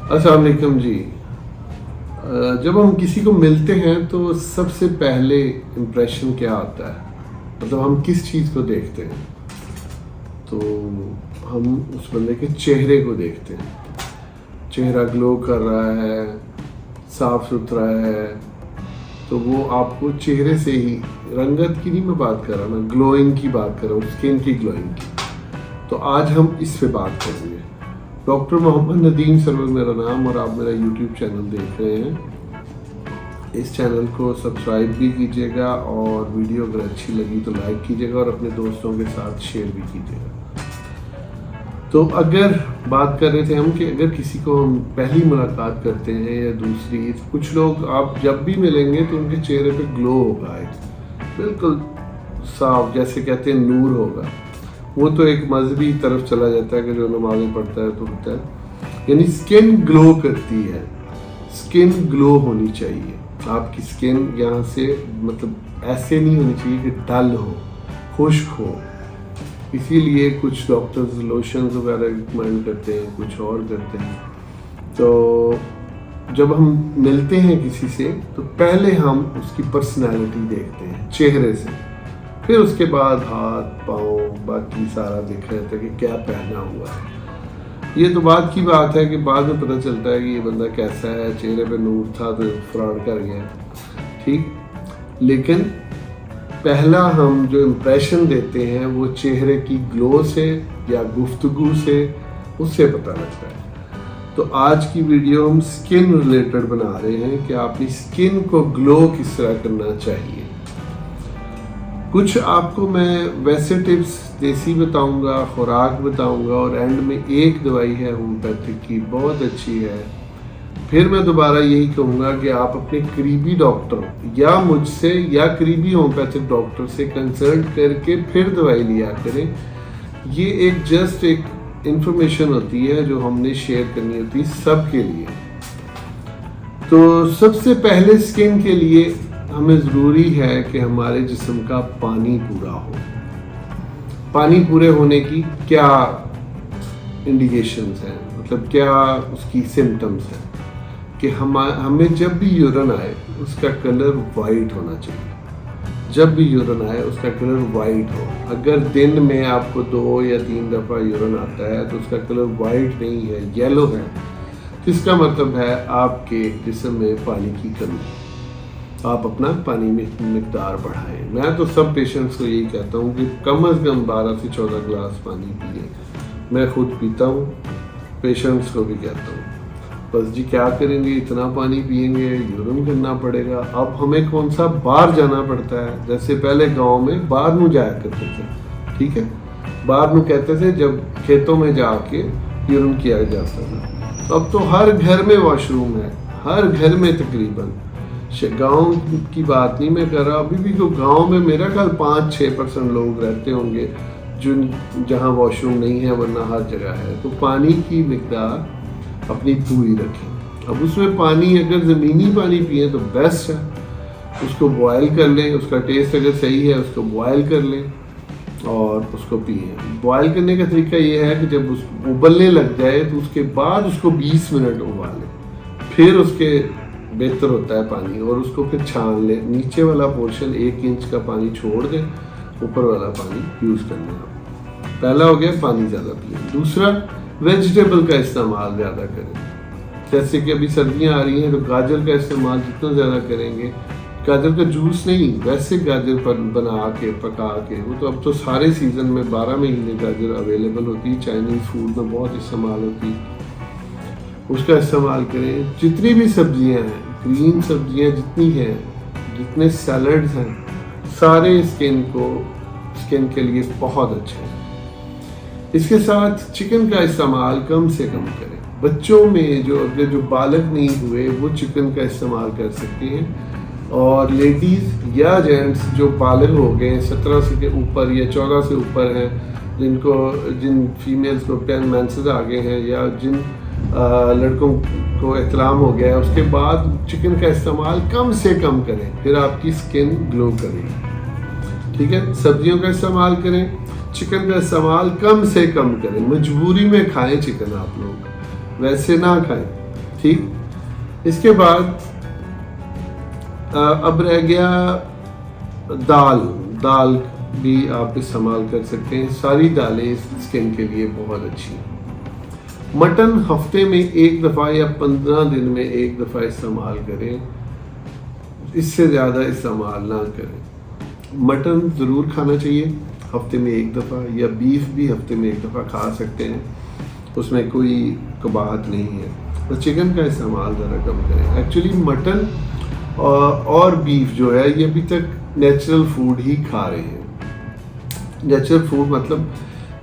अस्सलाम वालेकुम जी। जब हम किसी को मिलते हैं तो सबसे पहले इम्प्रेशन क्या आता है, मतलब हम किस चीज़ को देखते हैं? तो हम उस बंदे के चेहरे को देखते हैं। चेहरा ग्लो कर रहा है, साफ सुथरा है, तो वो आपको चेहरे से ही, रंगत की नहीं मैं बात कर रहा, मैं ग्लोइंग की बात कर रहा हूँ, स्किन की ग्लोइंग की। तो आज हम इस पे बात करेंगे। डॉक्टर मोहम्मद नदीम सरवर मेरा नाम, और आप मेरा यूट्यूब चैनल देख रहे हैं। इस चैनल को सब्सक्राइब भी कीजिएगा और वीडियो अगर अच्छी लगी तो लाइक कीजिएगा और अपने दोस्तों के साथ शेयर भी कीजिएगा। तो अगर बात कर रहे थे हम कि अगर किसी को हम पहली मुलाकात करते हैं या दूसरी, तो कुछ लोग आप जब भी मिलेंगे तो उनके चेहरे पे ग्लो होगा, बिल्कुल साफ, जैसे कहते हैं नूर होगा। वो तो एक मजहबी तरफ चला जाता है कि जो नमाज़ें पढ़ता है तो होता है, यानी स्किन ग्लो करती है। स्किन ग्लो होनी चाहिए। आपकी स्किन यहाँ से मतलब ऐसे नहीं होनी चाहिए कि डल हो, खुश्क हो। इसीलिए कुछ डॉक्टर्स लोशंस वगैरह रिकमेंड करते हैं, कुछ और करते हैं। तो जब हम मिलते हैं किसी से तो पहले हम उसकी पर्सनैलिटी देखते हैं चेहरे से, फिर उसके बाद हाथ पाँव बाकी सारा देख रहे थे कि क्या पहना हुआ है। ये तो बात की बात है कि बाद में पता चलता है कि ये बंदा कैसा है, चेहरे पे नूर था तो फ्रॉड कर गया, ठीक। लेकिन पहला हम जो इम्प्रेशन देते हैं वो चेहरे की ग्लो से या गुफ्तगू से, उससे पता लगता है। तो आज की वीडियो हम स्किन रिलेटेड बना रहे हैं कि अपनी स्किन को ग्लो किस तरह करना चाहिए। कुछ आपको मैं वैसे टिप्स देसी बताऊंगा, खुराक बताऊंगा, और एंड में एक दवाई है होम्योपैथिक की, बहुत अच्छी है। फिर मैं दोबारा यही कहूँगा कि आप अपने करीबी डॉक्टर या मुझसे या करीबी होम्योपैथिक डॉक्टर से कंसल्ट करके फिर दवाई लिया करें। ये एक जस्ट एक इंफॉर्मेशन होती है जो हमने शेयर करनी होती है सबके लिए। तो सबसे पहले स्किन के लिए हमें ज़रूरी है कि हमारे जिस्म का पानी पूरा हो। पानी पूरे होने की क्या इंडिकेशंस हैं, मतलब क्या उसकी सिम्टम्स हैं कि हमें जब भी यूरिन आए उसका कलर वाइट होना चाहिए। जब भी यूरिन आए उसका कलर वाइट हो। अगर दिन में आपको 2 या 3 दफ़ा यूरिन आता है तो उसका कलर वाइट नहीं है, येलो है, तो इसका मतलब है आपके जिस्म में पानी की कमी है। आप अपना पानी में मिकदार बढ़ाएं। मैं तो सब पेशेंट्स को यही कहता हूँ कि कम से कम 12 से 14 गिलास पानी पिए। मैं खुद पीता हूँ, पेशेंट्स को भी कहता हूँ। बस जी क्या करेंगे, इतना पानी पिएंगे, यूरिन करना पड़ेगा। अब हमें कौन सा बाहर जाना पड़ता है, जैसे पहले गांव में बाहर में जाया करते थे, ठीक है, बाहर में कहते थे जब खेतों में जाके यूरिन किया जाता था। अब तो हर घर में वॉशरूम है, हर घर में तकरीबन। गांव की बात नहीं मैं कर रहा, अभी भी तो गांव में मेरा ख्याल 5-6% लोग रहते होंगे जहां वॉशरूम नहीं है, वरना हर जगह है। तो पानी की मिकदार अपनी पूरी रखें। अब उसमें पानी अगर ज़मीनी पानी पिए तो बेस्ट है, उसको बॉयल कर लें, उसका टेस्ट अगर सही है उसको बॉयल कर लें और उसको पिए। बॉयल करने का तरीका ये है कि जब उस उबलने लग जाए तो उसके बाद उसको 20 मिनट उबालें, फिर उसके बेहतर होता है पानी, और उसको फिर छान ले। नीचे वाला पोर्शन 1 इंच का पानी छोड़ दें, ऊपर वाला पानी यूज़ करना है। पहला हो गया पानी ज़्यादा पिए। दूसरा, वेजिटेबल का इस्तेमाल ज़्यादा करें। जैसे कि अभी सर्दियाँ आ रही हैं तो गाजर का इस्तेमाल जितना ज़्यादा करेंगे, गाजर का जूस नहीं, वैसे गाजर पर बना के पका के, वो तो अब तो सारे सीज़न में 12 महीने गाजर अवेलेबल होती है, चाइनीज़ फूड में बहुत इस्तेमाल होती है, उसका इस्तेमाल करें। जितनी भी सब्जियां हैं, ग्रीन सब्जियां जितनी हैं, जितने सैलड्स हैं, सारे स्किन के लिए बहुत अच्छे हैं। इसके साथ चिकन का इस्तेमाल कम से कम करें। बच्चों में जो बालग नहीं हुए वो चिकन का इस्तेमाल कर सकते हैं, और लेडीज़ या जेंट्स जो बालग हो गए 17 से के ऊपर या 14 से ऊपर हैं, जिन फीमेल्स को मेंसेस आ गए हैं, या जिन लड़कों को इत्लाम हो गया है, उसके बाद चिकन का इस्तेमाल कम से कम करें, फिर आपकी स्किन ग्लो करेगी। ठीक है, सब्जियों का इस्तेमाल करें, चिकन का इस्तेमाल कम से कम करें। मजबूरी में खाएं चिकन, आप लोग वैसे ना खाएं। ठीक। इसके बाद अब रह गया दाल भी आप इस्तेमाल कर सकते हैं। सारी दालें स्किन के लिए बहुत अच्छी हैं। मटन हफ्ते में एक दफ़ा या 15 दिन में एक दफ़ा इस्तेमाल करें, इससे ज़्यादा इस्तेमाल ना करें। मटन ज़रूर खाना चाहिए हफ्ते में एक दफ़ा, या बीफ भी हफ्ते में एक दफ़ा खा सकते हैं, उसमें कोई कबाहत नहीं है। तो चिकन का इस्तेमाल ज़रा कम करें। एक्चुअली मटन और बीफ जो है ये अभी तक नेचुरल फूड ही खा रहे हैं। नेचुरल फूड मतलब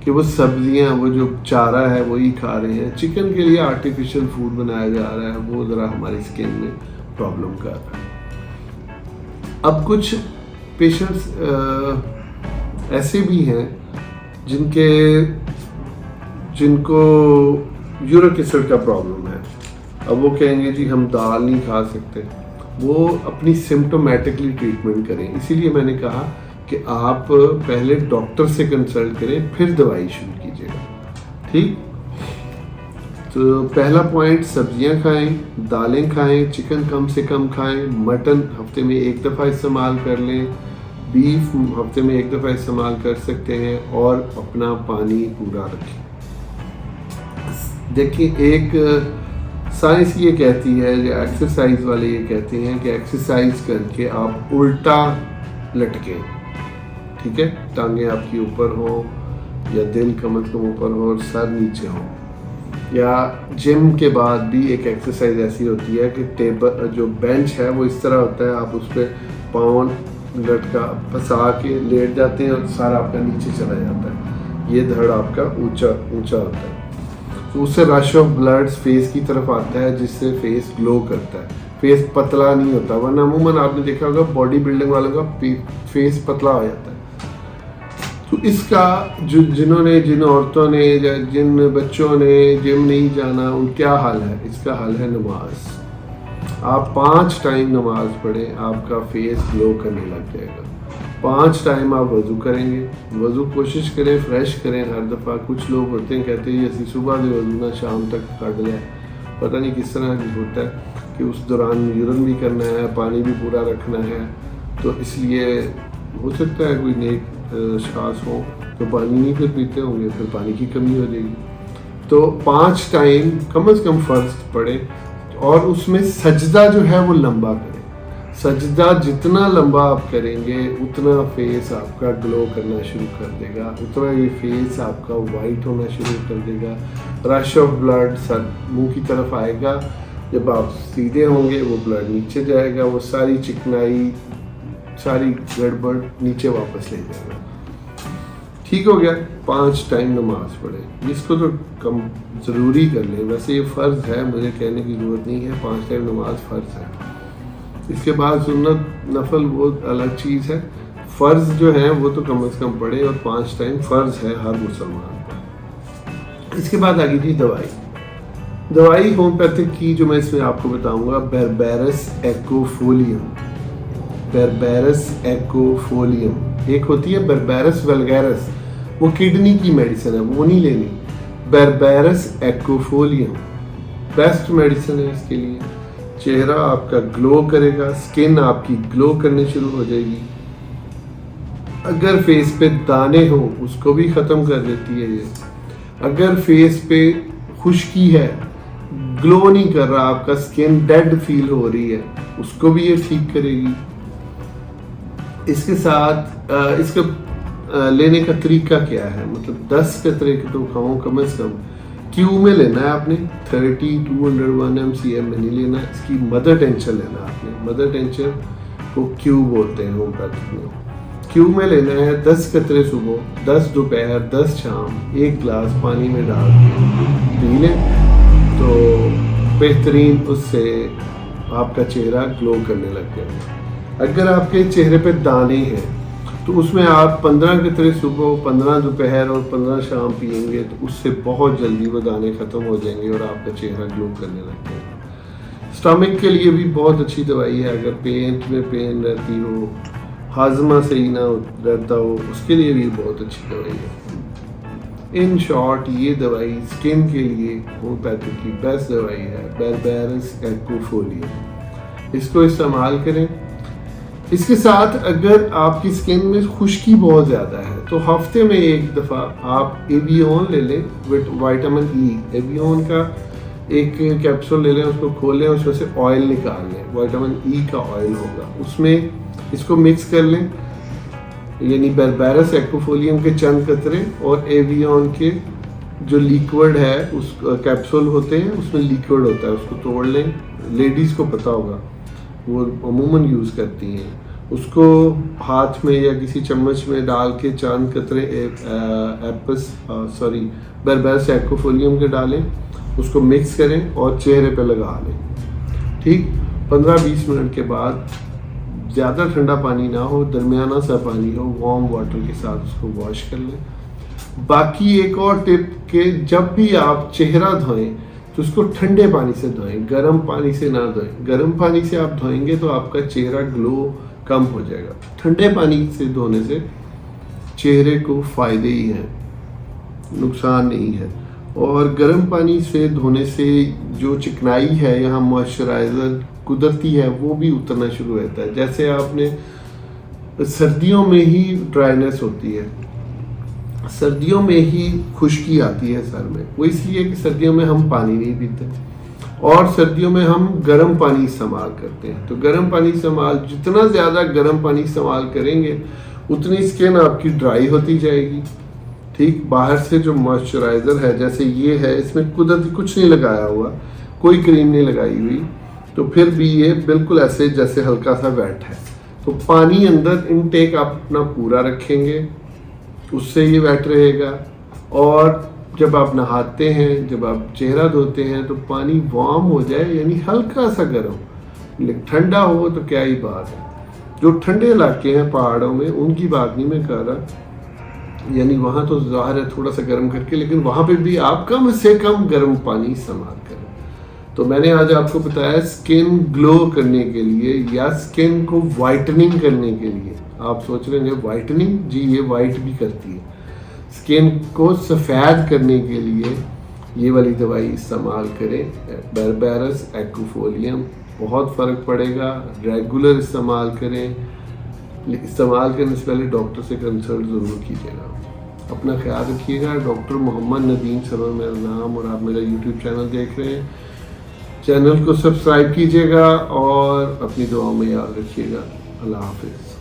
कि वो सब्जियां, वो जो चारा है वही खा रहे हैं। चिकन के लिए आर्टिफिशियल फूड बनाया जा रहा है, वो ज़रा हमारी स्किन में प्रॉब्लम कर रहा है। अब कुछ पेशेंट्स ऐसे भी हैं जिनको यूरिक एसिड का प्रॉब्लम है। अब वो कहेंगे जी हम दाल नहीं खा सकते। वो अपनी सिम्टोमेटिकली ट्रीटमेंट करें। इसीलिए मैंने कहा कि आप पहले डॉक्टर से कंसल्ट करें, फिर दवाई शुरू कीजिएगा, ठीक। तो पहला पॉइंट, सब्जियां खाएं, दालें खाएं, चिकन कम से कम खाएं, मटन हफ्ते में एक दफ़ा इस्तेमाल कर लें, बीफ हफ्ते में एक दफ़ा इस्तेमाल कर सकते हैं, और अपना पानी पूरा रखें। देखिए, एक साइंस ये कहती है, जो एक्सरसाइज वाले ये कहते हैं कि एक्सरसाइज करके आप उल्टा लटकें, ठीक है। टांगे आपकी ऊपर हो, या दिल कम से कम ऊपर हो और सर नीचे हो। या जिम के बाद भी एक एक्सरसाइज ऐसी होती है कि टेबल जो बेंच है वो इस तरह होता है, आप उस पर पाँव लटका फंसा के लेट जाते हैं और सारा आपका नीचे चला जाता है। ये धड़ आपका ऊंचा होता है, तो उससे रश ऑफ ब्लड फेस की तरफ आता है, जिससे फेस ग्लो करता है। फेस पतला नहीं होता, वरना अमूमन आपने देखा होगा बॉडी बिल्डिंग वालों का फेस पतला हो जाता है। तो इसका जिन औरतों ने या जिन बच्चों ने जिम नहीं जाना, उन क्या हाल है? इसका हाल है नमाज। आप 5 टाइम नमाज पढ़ें, आपका फेस ग्लो करने लग जाएगा। 5 टाइम आप वज़ू करेंगे, वज़ू कोशिश करें फ्रेश करें हर दफ़ा। कुछ लोग होते हैं कहते हैं जैसे सुबह से वज़ू ना शाम तक कर लिया, पता नहीं किस तरह होता है कि उस दौरान यूरिन भी करना है, पानी भी पूरा रखना है, तो इसलिए हो सकता है कोई नेक श्वास हो तो पानी नहीं फिर पीते होंगे, फिर पानी की कमी हो जाएगी। तो 5 टाइम कम से कम फ़र्ज पढ़ें, और उसमें सजदा जो है वो लंबा करें। सजदा जितना लंबा आप करेंगे उतना फेस आपका ग्लो करना शुरू कर देगा, उतना ये फेस आपका वाइट होना शुरू कर देगा। रश ऑफ ब्लड सर मुंह की तरफ आएगा, जब आप सीधे होंगे वो ब्लड नीचे जाएगा, वो सारी चिकनाई सारी गड़बड़ नीचे वापस ले जाएगा। ठीक हो गया। 5 टाइम नमाज पढ़े, इसको तो कम ज़रूरी कर लें। वैसे ये फ़र्ज़ है, मुझे कहने की ज़रूरत नहीं है, 5 टाइम नमाज फ़र्ज़ है। इसके बाद सुन्नत नफल वो अलग चीज़ है। फ़र्ज़ जो है वो तो कम से कम पढ़े, और 5 टाइम फ़र्ज़ है हर मुसलमान पर। इसके बाद आगे जी दवाई होम्योपैथिक की जो मैं इसमें आपको बताऊंगा, बेरबेरस एक्कोफोलियम। एक होती है बेरबेरस वल्गैरस, वो किडनी की मेडिसिन है, वो नहीं लेनी। बेरबेरस एक्कोफोलियम बेस्ट मेडिसिन है इसके लिए। चेहरा आपका ग्लो करेगा, स्किन आपकी ग्लो करनी शुरू हो जाएगी। अगर फेस पे दाने हो उसको भी ख़त्म कर देती है ये। अगर फेस पे खुश्की है, ग्लो नहीं कर रहा, आपका स्किन डेड फील हो रही है, उसको भी ये ठीक करेगी। इसके साथ इसका लेने का तरीका क्या है, मतलब 10 कतरे तो खाओ कम से कम। क्यू में लेना है आपने, 30-201 mcm में नहीं लेना। इसकी मदर टेंचर लेना है आपने, मदर टेंचर को क्यू बोलते हैं होम्योपैथिक में। क्यू में लेना है 10 कतरे सुबह, 10 दोपहर, 10 शाम, 1 गिलास पानी में डाल के पी लें, तो बेहतरीन उससे आपका चेहरा ग्लो करने लग जाएगा। अगर आपके चेहरे पे दाने हैं तो उसमें आप 15 कतरे सुबह, 15 दोपहर और 15 शाम पिएंगे, तो उससे बहुत जल्दी वो दाने ख़त्म हो जाएंगे और आपका चेहरा ग्लो करने लग जाएगा। स्टमक के लिए भी बहुत अच्छी दवाई है। अगर पेट में पेन रहती हो, हाजमा सही ना रहता हो, उसके लिए भी बहुत अच्छी दवाई है। इन शॉर्ट ये दवाई स्किन के लिए होम्योपैथिक की बेस्ट दवाई है, बेरबेरस एक्वोफोलियम। इसको इस्तेमाल करें। इसके साथ अगर आपकी स्किन में खुश्की बहुत ज़्यादा है तो हफ्ते में एक दफ़ा आप एवियोन ले लें विद विटामिन ई। एवियोन का एक कैप्सूल ले लें, उसको खोलें, उसमें से ऑयल निकाल लें, विटामिन ई का ऑयल होगा उसमें, इसको मिक्स कर लें। यानी बेरबेरस एक्वोफोलियम के चंद कतरे और एवियोन के जो लिक्विड है उस कैप्सूल होते हैं, उसमें लिक्विड होता है, उसको तोड़ लें। लेडीज़ को पता होगा, वो अमूमन यूज़ करती हैं। उसको हाथ में या किसी चम्मच में डाल के चंद कतरे बेरबेरस एक्वोफोलियम के डालें, उसको मिक्स करें और चेहरे पे लगा लें। ठीक 15-20 मिनट के बाद ज़्यादा ठंडा पानी ना हो, दरमियाना सा पानी हो, वार्म वाटर के साथ उसको वॉश कर लें। बाकी एक और टिप कि जब भी आप चेहरा धोएं तो उसको ठंडे पानी से धोएं, गर्म पानी से ना धोएं। गर्म पानी से आप धोएंगे तो आपका चेहरा ग्लो कम हो जाएगा। ठंडे पानी से धोने से चेहरे को फ़ायदे ही हैं, नुकसान नहीं है। और गर्म पानी से धोने से जो चिकनाई है, यहाँ मॉइस्चराइज़र कुदरती है, वो भी उतरना शुरू होता है। जैसे आपने सर्दियों में ही ड्राइनेस होती है, सर्दियों में ही खुश्की आती है सर में, वो इसलिए कि सर्दियों में हम पानी नहीं पीते और सर्दियों में हम गर्म पानी इस्तेमाल करते हैं। तो गर्म पानी इस्तेमाल, जितना ज़्यादा गर्म पानी इस्तेमाल करेंगे उतनी स्किन आपकी ड्राई होती जाएगी। ठीक, बाहर से जो मॉइस्चराइज़र है जैसे ये है, इसमें कुदरती कुछ नहीं लगाया हुआ, कोई क्रीम नहीं लगाई हुई, तो फिर भी ये बिल्कुल ऐसे जैसे हल्का सा वेट है। तो पानी अंदर इनटेक आप अपना पूरा रखेंगे, उससे ये वेट रहेगा। और जब आप नहाते हैं, जब आप चेहरा धोते हैं तो पानी वार्म हो जाए, यानी हल्का सा गर्म, लेकिन ठंडा हो तो क्या ही बात है। जो ठंडे इलाके हैं पहाड़ों में, उनकी बात नहीं मैं कर रहा, यानी वहाँ तो ज़ाहिर है थोड़ा सा गर्म करके, लेकिन वहाँ पे भी आप कम से कम गर्म पानी इस्तेमाल करें। तो मैंने आज आपको बताया स्किन ग्लो करने के लिए या स्किन को वाइटनिंग करने के लिए। आप सोच रहे हैं वाइटनिंग, जी ये वाइट भी करती है। स्किन को सफ़ेद करने के लिए ये वाली दवाई इस्तेमाल करें, बेरबेरस एक्वोफोलियम, बहुत फ़र्क पड़ेगा। रेगुलर इस्तेमाल करें, इस्तेमाल करने से पहले डॉक्टर से कंसल्ट ज़रूर कीजिएगा। अपना ख्याल रखिएगा। डॉक्टर मोहम्मद नदीम सरवर मेरा नाम, और आप मेरा यूट्यूब चैनल देख रहे हैं। चैनल को सब्सक्राइब कीजिएगा और अपनी दुआओं में याद रखिएगा। अल्लाह हाफिज़।